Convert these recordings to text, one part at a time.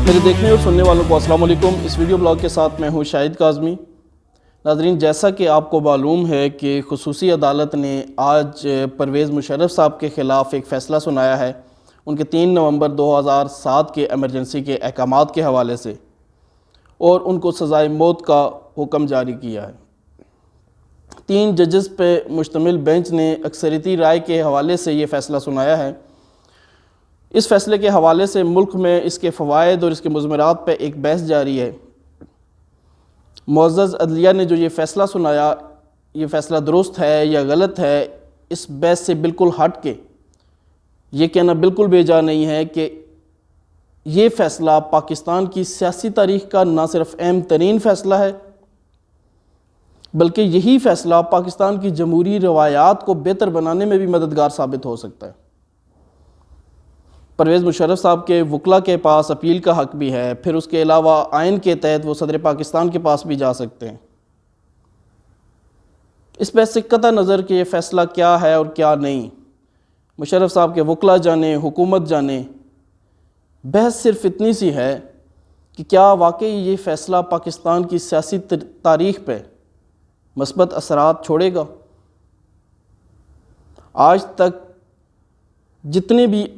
मेरे देखने और सुनने वालों को अस्सलाम वालेकुम। इस वीडियो ब्लॉग के साथ मैं हूं शाहिद काज़मी। नाज़रीन, जैसा कि आपको मालूम है कि खुसूसी अदालत ने आज परवेज़ मुशर्रफ साहब के ख़िलाफ़ एक फ़ैसला सुनाया है उनके 3 नवंबर 2007 के एमरजेंसी के अहकामात के हवाले से, और उनको सज़ाए मौत का हुक्म जारी किया है। 3 जजेस पे मुश्तमिल बेंच ने अक्सरियती राय के हवाले से ये फ़ैसला सुनाया है। इस फ़ैसले के हवाले से मुल्क में इसके फ़वाइद और इसके मुज़मरात पर एक बहस जारी है। मुअज़्ज़ज़ अदलिया ने जो ये फ़ैसला सुनाया, ये फ़ैसला दुरुस्त है या गलत है, इस बहस से बिल्कुल हट के ये कहना बिल्कुल बेजा नहीं है कि ये फ़ैसला पाकिस्तान की सियासी तारीख़ का ना सिर्फ अहम तरीन फ़ैसला है, बल्कि यही फ़ैसला पाकिस्तान की जमहूरी रवायात को बेहतर बनाने में भी मददगार साबित हो सकता है। परवेज़ मुशर्रफ साहब के वकला के पास अपील का हक़ भी है, फिर उसके अलावा आइन के तहत वो सदर पाकिस्तान के पास भी जा सकते हैं। इस पर से कतई नज़र कि ये फ़ैसला क्या है और क्या नहीं, मुशर्रफ साहब के वकला जाने, हुकूमत जाने। बहस सिर्फ इतनी सी है कि क्या वाकई ये फ़ैसला पाकिस्तान की सियासी तारीख़ पे मस्बत असरात छोड़ेगा। आज तक जितने भी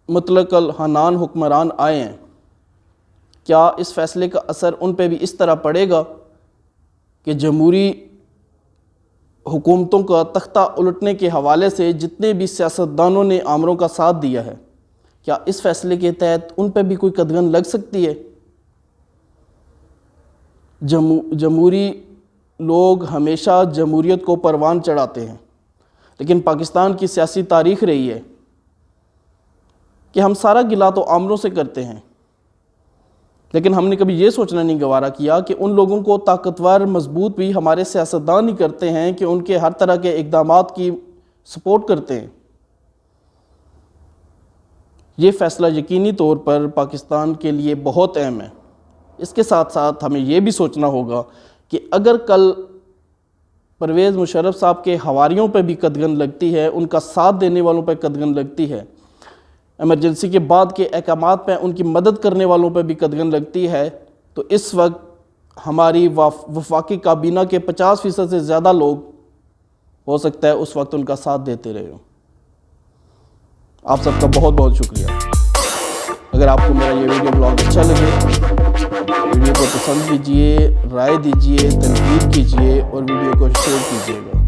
मुतलक़ल हनान हुक्मरान आए हैं, क्या इस फ़ैसले का असर उन पे भी इस तरह पड़ेगा कि जमहूरी हुकूमतों का तख्ता उलटने के हवाले से जितने भी सियासतदानों ने आमरों का साथ दिया है, क्या इस फ़ैसले के तहत उन पे भी कोई कदगन लग सकती है। जमहूरी लोग हमेशा जमहूरियत को परवान चढ़ाते हैं, लेकिन पाकिस्तान की सियासी तारीख़ रही है कि हम सारा गिला तो आमरों से करते हैं, लेकिन हमने कभी ये सोचना नहीं गवारा किया कि उन लोगों को ताकतवर मजबूत भी हमारे सियासतदान ही करते हैं कि उनके हर तरह के इक़दामात की सपोर्ट करते हैं। ये फ़ैसला यकीनी तौर पर पाकिस्तान के लिए बहुत अहम है। इसके साथ साथ हमें यह भी सोचना होगा कि अगर कल परवेज़ मुशर्रफ साहब के हवारियों पर भी कदगन लगती है, उनका साथ देने वालों पर कदगन लगती है, एमरजेंसी के बाद के अहकामात पर उनकी मदद करने वालों पर भी कदगन लगती है, तो इस वक्त हमारी वफाकी काबीना के 50% से ज़्यादा लोग हो सकता है उस वक्त उनका साथ देते रहे हों। आप सबका बहुत बहुत शुक्रिया। अगर आपको मेरा ये वीडियो ब्लॉग अच्छा लगे, वीडियो को पसंद कीजिए, राय दीजिए, तनकीद कीजिए और वीडियो को शेयर कीजिएगा।